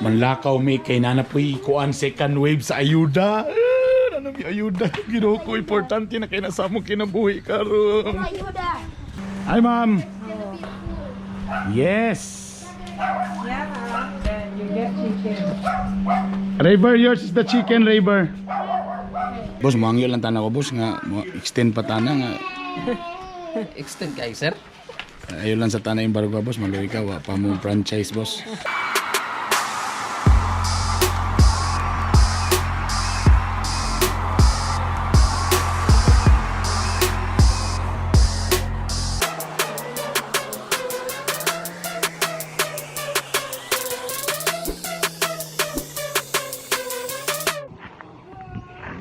Manlakaw may kay nanapoy kuan second wave sa AYUDA. Ano may AYUDA? Ginoo ko importante na kay nasa mo kinabuhi karon. AYUDA. Hi ma'am. Yes. Yeah, then you get chicken. Rayber, yours is the chicken, Rayber. Boss, mangyo lang tana ko, boss, nga extend pa tana nga. Extend kay sir. Ayo lang sa tana yung barugwa, boss, Malooy ka, wa pa mo franchise, boss.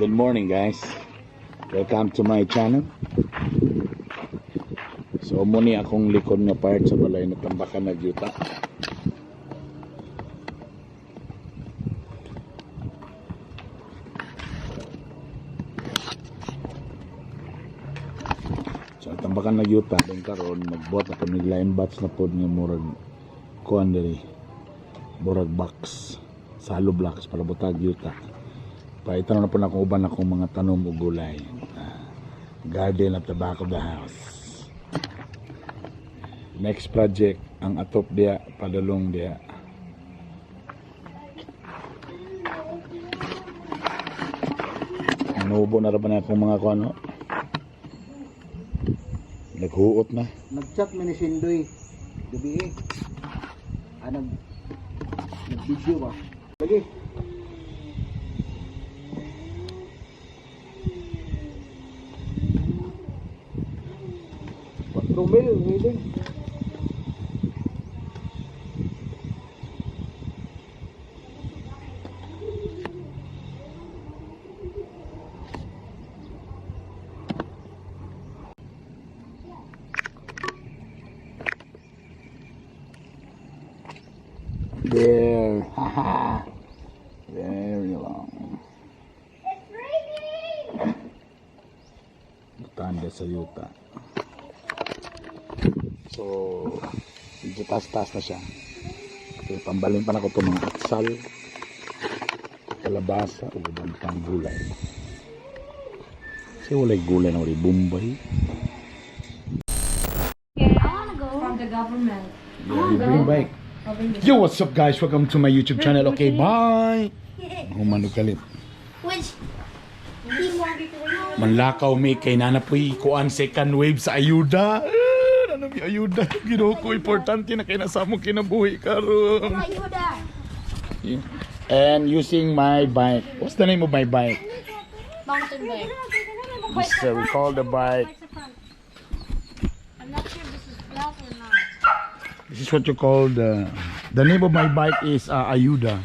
Good morning guys, welcome to my channel. So muni akong likod nga part sa balay na tambakan na yuta. So tambakan na yuta din karon nagbuhat ako ng line batch na pod nga murag kuan diri murag box sa hollow blocks para butag yuta. Paitan na po na kung uban akong mga tanom o gulay. Garden at the back of the house. Next project, ang atop dia, padalong dia. Nanubo na rin na akong mga kuano. Naghuot na. Nag-chat mo ni Sindoy gabi eh. Nag-video ba? Lagi. Rumel, meeting. There, haha. Very long. It's raining. Tanda sa yuta. So, medyo taas-taas na siya. So, tambalin pa na ko itong mga atsal, kalabasa, o bantang gulay. Kasi walay gulay na walay bumbay. Okay, I wanna go. From the government. You bring bike. Yo, what's up guys? Welcome to my YouTube channel. Okay, bye! Humano kalit. Which team wanted to win? Manlakaw may kay nanapoy kuan second wave sa AYUDA. Ano may AYUDA? Ginoo ko importante na kay nasa mo kinabuhi karon. AYUDA. And using my bike. What's the name of my bike? Mountain bike. This, we call the bike. I'm not sure if this is black or not. This is what you call the name of my bike is AYUDA.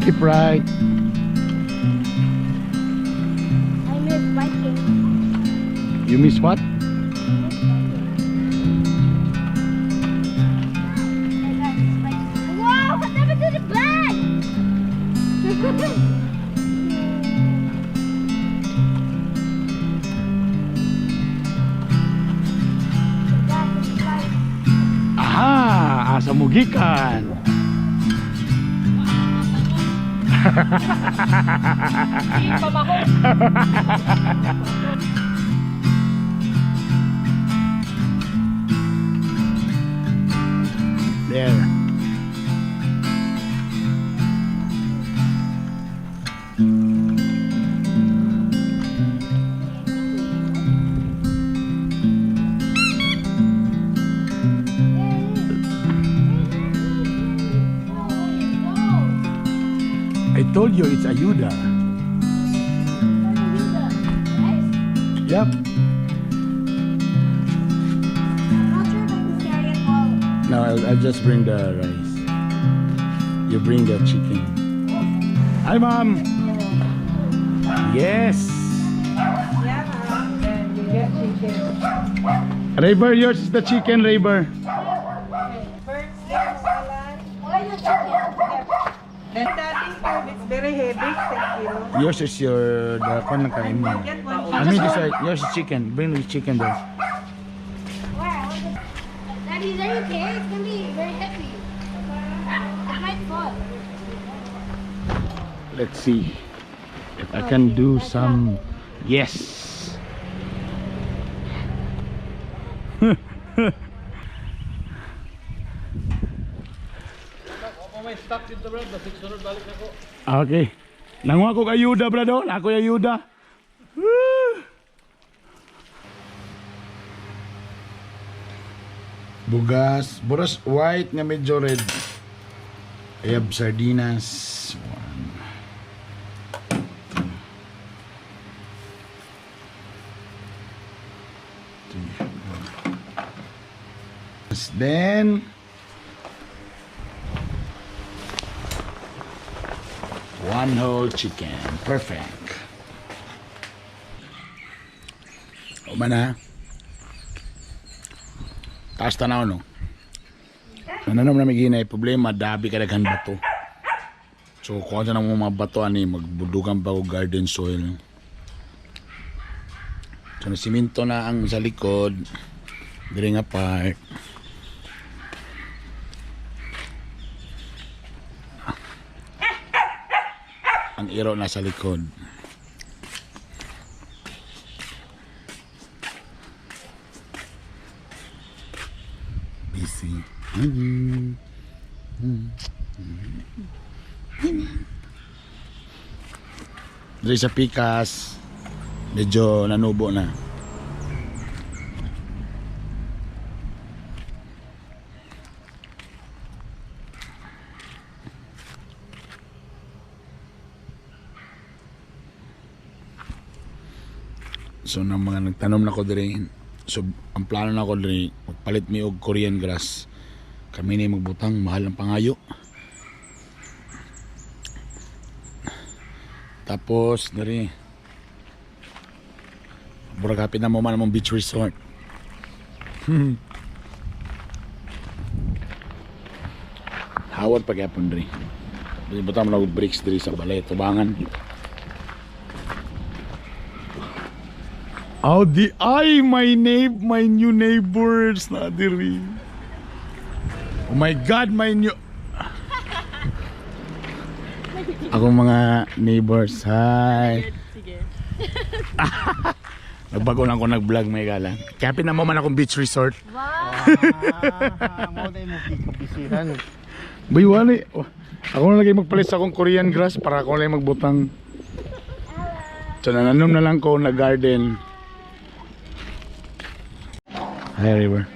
Keep right. I miss biking. You miss what? Wow, what happened to the bag? Aha! Asa mo gikan? There. I told you it's AYUDA. Yep. No, I'll just bring the rice. You bring the chicken. Hi, Mom. Yes. Yeah, then you get chicken. Rayber, yours is the chicken, Rayber. First, pangalan. Why not chicken? Then daddy food, it's very heavy, 10 kilos. Yours is your the kwan lang kain mo. Get one I mean, this is yours is chicken. Bring the chicken there. Where? Daddy, is that okay? It's gonna be very heavy. It might fall. Let's see if I can do some. Yes. Okay. Nanguha ko ayuda, brado. Ako ayuda. Bugas, buras white nga medyo red. I have sardinas. One. Then one whole chicken. Perfect. O mana? Taas tanaw no. Ano naman may ginay problema, dabi kadaghan bato. So kung ano nang mga bato ani magbudugan pa og garden soil. So nasiminto na ang sa likod. Diri nga part. Ang iro na sa likod. Busy. Diri sa pikas medyo nanubo na. So nang mga nagtanom na ko diri. So ang plano na ko diri magpalit mi og Korean grass. Kami ni magbutang mahal ang pangayo. Tapos diri burag kapit na mo man among beach resort. Hawad pagyapon diri. Dili butang mo na og bricks diri sa balay tubangan. Oh, my new neighbors na diri. Oh my God, my new. Ako mga neighbors, hi. Sige. Nagbago lang ako nag-vlog, may gala. Kapit na mo man akong beach resort. Wow. Mo dai mo bisihan. Bay, wala. Ako na lagi magpalit sa akong Korean grass para ako lang magbutang. So nananom na lang ko na garden. Hi, River.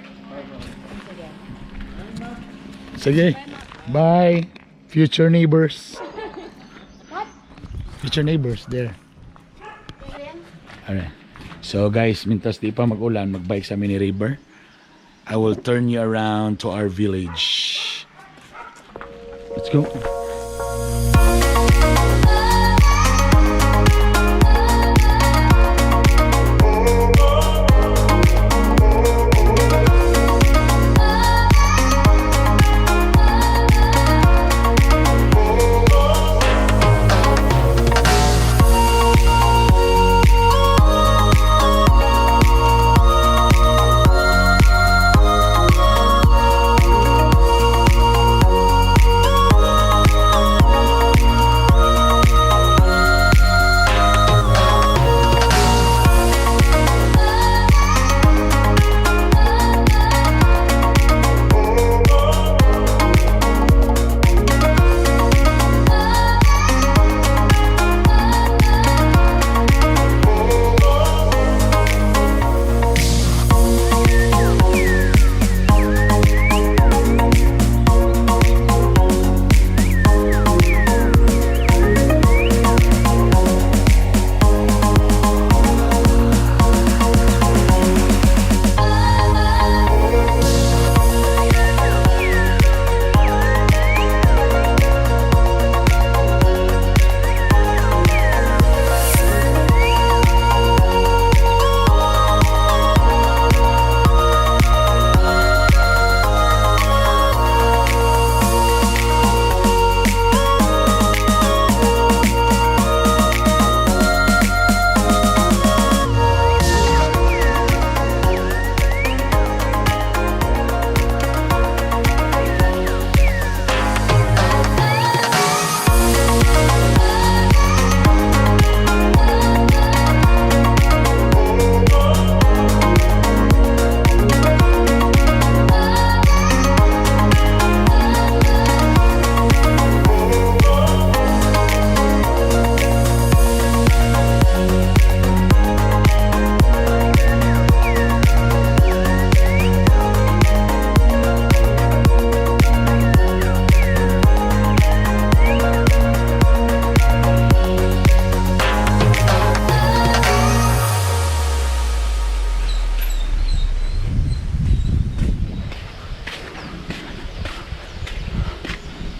Sige. Bye. Future neighbors. What? Future neighbors there. Alright. So guys, mintas di pa mag-ulan, mag-bike sa mini river. I will turn you around to our village. Let's go.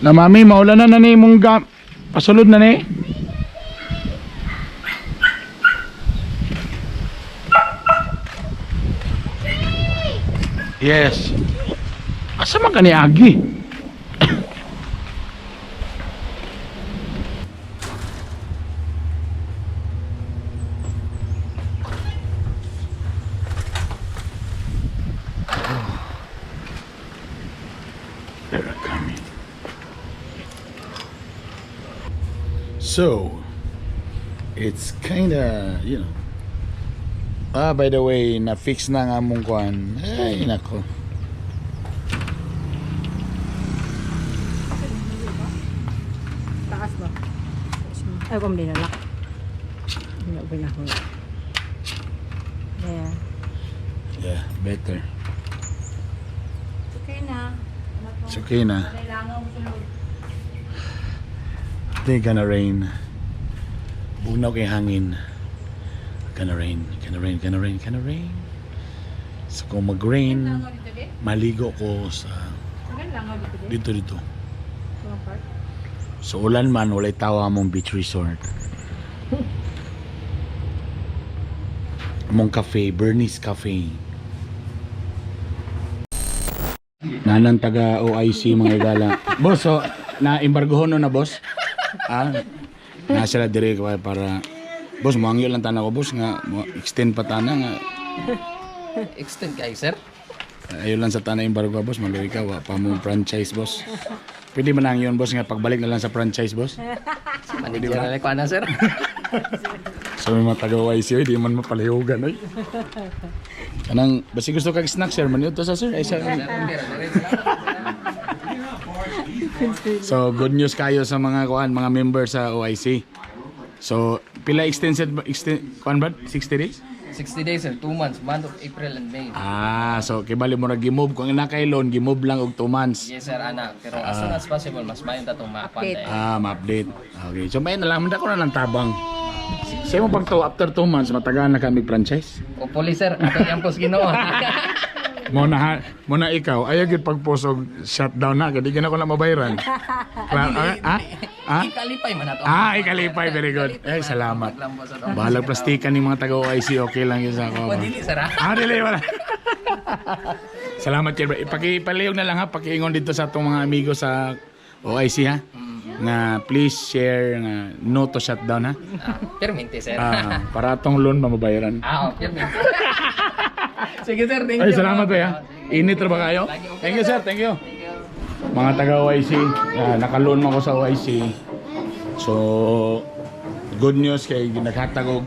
Na mami, maulan na ni mong pasulod na ni. Yes. Asa man ka ni Agi? They're coming. So, it's kinda, you know. By the way, na-fix na nga mong kuhan. Ay, nako. Taas ba? Ay, kung di nalak. Hindi na pinahon. Yeah. Yeah, better. Okay na. It's okay na. Kailangan mo sunod. They gonna rain. Bugnaw kay hangin. Gonna rain, gonna rain, gonna rain, gonna rain. So kung mag-rain, Langaw dito din? maligo ko sa Hanggang langaw dito din? dito. Mga park? So ulan man, walay tawa mong beach resort. Among cafe, Bernie's Cafe. Nanang taga OIC mga igala. Boss, so na-embargohon na boss? Na sila dire para boss, muangyo lang tana ko boss nga extend pa tana nga. Extend kay sir. Ayun lang sa tana embargo boss, Malooy ka wa pa mo franchise boss. Pwede man lang yun boss nga pagbalik na lang sa franchise boss. Manager na ko na sir. So may mga taga-YC, di man mapalihugan oy. Kanang basi gusto kag snack sir, man to sa sir. Ay sir. So good news kayo sa mga kuan, mga member sa OIC. So pila extended kuan ba? 60 days? 60 days sir, 2 months, month of April and May. So kibali mo ra gimove kung ina kay loan, gimove lang og 2 months. Yes sir, anak. Pero as soon as possible, mas mayon ta tong Update. ma-update. Ma-update. Okay. So may na lang ko na lang tabang. Say mo pag to after 2 months matagaan na kami franchise. O police sir, ato yang pos Ginoo. Mo na ikaw ayaw gid pagpusog shutdown na kadi gina ko na mabayaran. Ikalipay man ato. Ikalipay, very good. Salamat. Lang po sa to. Bahalag plastikan ni mga taga OIC, okay lang yun sa ako. Dili sir ha. Dili wala. Salamat kay bro. Ipakipalihog na lang ha, pakiingon dito sa atong mga amigo sa OIC ha. Na please share nga no to shutdown ha. Permente sir. Para atong loan mamabayaran. Permente. Sige sir, thank you. Ay, salamat ba ya? Init ra ba kayo? Thank you sir, thank you. Mga taga OIC, nakaloan mo ko sa OIC. So, good news kay naghatag og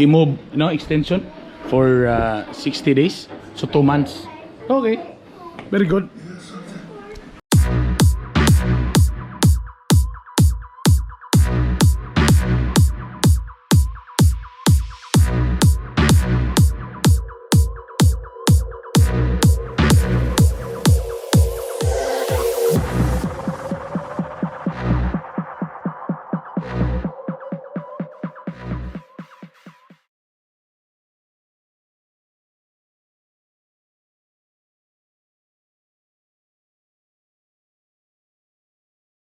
gimove extension for 60 days. So 2 months. Okay. Very good.